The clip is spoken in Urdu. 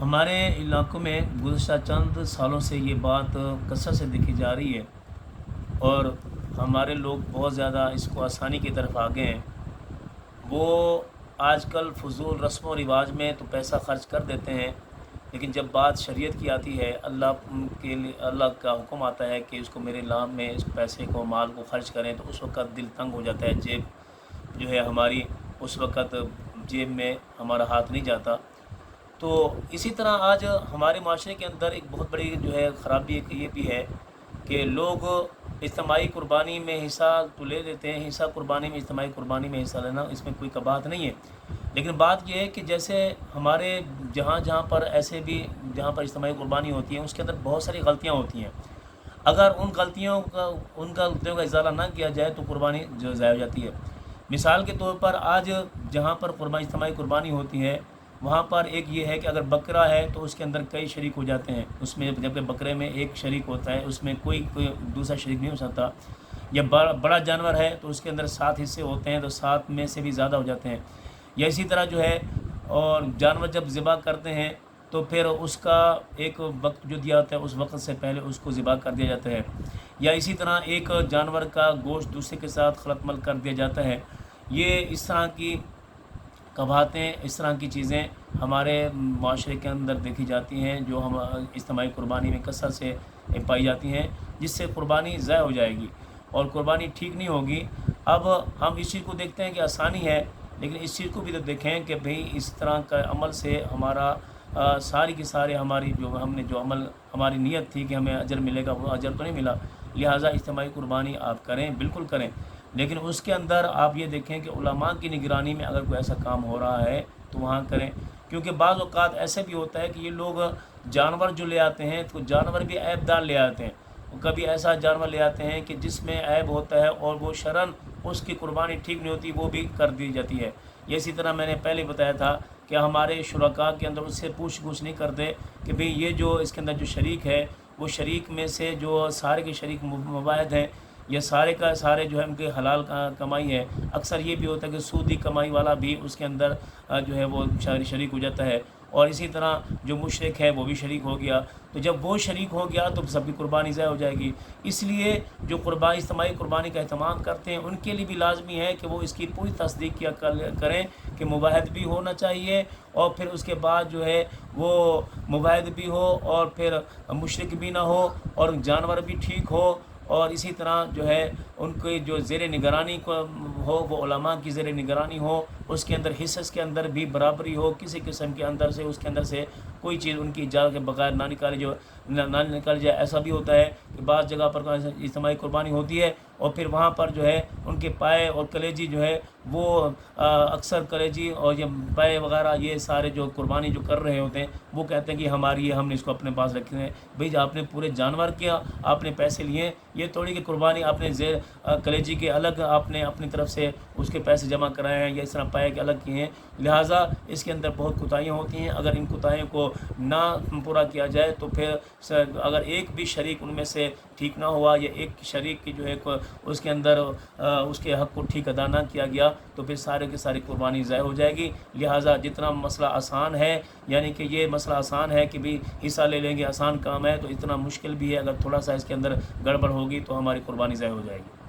ہمارے علاقوں میں گزشتہ چند سالوں سے یہ بات کثرت سے دیکھی جا رہی ہے، اور ہمارے لوگ بہت زیادہ اس کو آسانی کی طرف آگے ہیں۔ وہ آج کل فضول رسم و رواج میں تو پیسہ خرچ کر دیتے ہیں، لیکن جب بات شریعت کی آتی ہے، اللہ کا حکم آتا ہے کہ اس کو میرے نام میں اس پیسے کو مال کو خرچ کریں، تو اس وقت دل تنگ ہو جاتا ہے، جیب جو ہے ہماری اس وقت جیب میں ہمارا ہاتھ نہیں جاتا۔ تو اسی طرح آج ہمارے معاشرے کے اندر ایک بہت بڑی جو ہے خرابی یہ بھی ہے کہ لوگ اجتماعی قربانی میں حصہ تو لے لیتے ہیں، حصہ قربانی میں اجتماعی قربانی میں حصہ لینا اس میں کوئی بات نہیں ہے، لیکن بات یہ ہے کہ جیسے ہمارے جہاں پر ایسے بھی جہاں پر اجتماعی قربانی ہوتی ہے اس کے اندر بہت ساری غلطیاں ہوتی ہیں۔ اگر ان غلطیوں کا ازالہ نہ کیا جائے تو قربانی جو ضائع ہو جاتی ہے۔ مثال کے طور پر آج جہاں پر اجتماعی قربانی ہوتی ہے، وہاں پر ایک یہ ہے کہ اگر بکرا ہے تو اس کے اندر کئی شریک ہو جاتے ہیں، اس میں جبکہ بکرے میں ایک شریک ہوتا ہے، اس میں کوئی دوسرا شریک نہیں ہو سکتا۔ یا بڑا جانور ہے تو اس کے اندر 7 حصے ہوتے ہیں، تو 7 میں سے بھی زیادہ ہو جاتے ہیں۔ یا اسی طرح جو ہے، اور جانور جب ذبح کرتے ہیں تو پھر اس کا ایک وقت جو دیا ہوتا ہے اس وقت سے پہلے اس کو ذبح کر دیا جاتا ہے۔ یا اسی طرح ایک جانور کا گوشت دوسرے کے ساتھ خلط مل کر دیا جاتا ہے۔ یہ اس طرح کی قباحتیں، اس طرح کی چیزیں ہمارے معاشرے کے اندر دیکھی جاتی ہیں، جو ہم اجتماعی قربانی میں کثرت سے پائی جاتی ہیں، جس سے قربانی ضائع ہو جائے گی اور قربانی ٹھیک نہیں ہوگی۔ اب ہم اس چیز کو دیکھتے ہیں کہ آسانی ہے، لیکن اس چیز کو بھی تو دیکھیں کہ بھئی اس طرح کا عمل سے ہمارا ساری کی سارے ہماری ہم نے جو عمل ہماری نیت تھی کہ ہمیں اجر ملے گا، وہ اجر تو نہیں ملا۔ لہٰذا اجتماعی قربانی آپ کریں، بالکل کریں، لیکن اس کے اندر آپ یہ دیکھیں کہ علماء کی نگرانی میں اگر کوئی ایسا کام ہو رہا ہے تو وہاں کریں، کیونکہ بعض اوقات ایسے بھی ہوتا ہے کہ یہ لوگ جانور جو لے آتے ہیں تو جانور بھی عیب دار لے آتے ہیں۔ کبھی ایسا جانور لے آتے ہیں کہ جس میں عیب ہوتا ہے اور وہ شرعاً اس کی قربانی ٹھیک نہیں ہوتی، وہ بھی کر دی جاتی ہے۔ اسی طرح میں نے پہلے بتایا تھا کہ ہمارے شرکاء کے اندر اس سے پوچھ گچھ نہیں کرتے کہ بھئی یہ جو اس کے اندر جو شریک ہے، وہ شریک میں سے جو سارے کے شریک مباحث ہیں، یہ سارے کا سارے جو ہے ان کے حلال کمائی ہے۔ اکثر یہ بھی ہوتا ہے کہ سودی کمائی والا بھی اس کے اندر جو ہے وہ شریک ہو جاتا ہے، اور اسی طرح جو مشرک ہے وہ بھی شریک ہو گیا۔ تو جب وہ شریک ہو گیا تو سب کی قربانی ضائع ہو جائے گی۔ اس لیے جو اجتماعی قربانی کا اہتمام کرتے ہیں ان کے لیے بھی لازمی ہے کہ وہ اس کی پوری تصدیق کیا کریں کہ مباحث بھی ہونا چاہیے، اور پھر اس کے بعد جو ہے وہ مباحث بھی ہو اور پھر مشرک بھی نہ ہو اور جانور بھی ٹھیک ہو، اور اسی طرح جو ہے ان کی جو زیر نگرانی کو ہو وہ علماء کی زیر نگرانی ہو، اس کے اندر حصص کے اندر بھی برابری ہو، کسی قسم کے اندر سے اس کے اندر سے کوئی چیز ان کی اجازت کے بغیر نہ نکال جائے۔ ایسا بھی ہوتا ہے کہ بعض جگہ پر اجتماعی قربانی ہوتی ہے اور پھر وہاں پر جو ہے ان کے پائے اور کلیجی جو ہے وہ اکثر کلیجی اور یہ پائے وغیرہ یہ سارے جو قربانی جو کر رہے ہوتے ہیں وہ کہتے ہیں کہ ہماری ہے، ہم نے اس کو اپنے پاس رکھے ہیں۔ بھئی آپ نے پورے جانور کیا، آپ نے پیسے لیے، یہ تھوڑی کہ قربانی آپ نے کلیجی کے الگ آپ نے اپنی طرف سے اس کے پیسے جمع کرائے ہیں یا اس طرح پائے کے الگ کیے ہیں۔ لہٰذا اس کے اندر بہت کوتاہیاں ہوتی ہیں۔ اگر ان کوتاہیوں کو نہ پورا کیا جائے تو پھر اگر ایک بھی شریک ان میں سے ٹھیک نہ ہوا یا ایک شریک کی جو ہے اس کے اندر اس کے حق کو ٹھیک ادا نہ کیا گیا تو پھر سارے کی ساری قربانی ضائع ہو جائے گی۔ لہٰذا جتنا مسئلہ آسان ہے، یعنی کہ یہ مسئلہ آسان ہے کہ بھی حصہ لے لیں گے، آسان کام ہے، تو اتنا مشکل بھی ہے۔ اگر تھوڑا سا اس کے اندر گڑبڑ ہوگی تو ہماری قربانی ضائع ہو جائے گی۔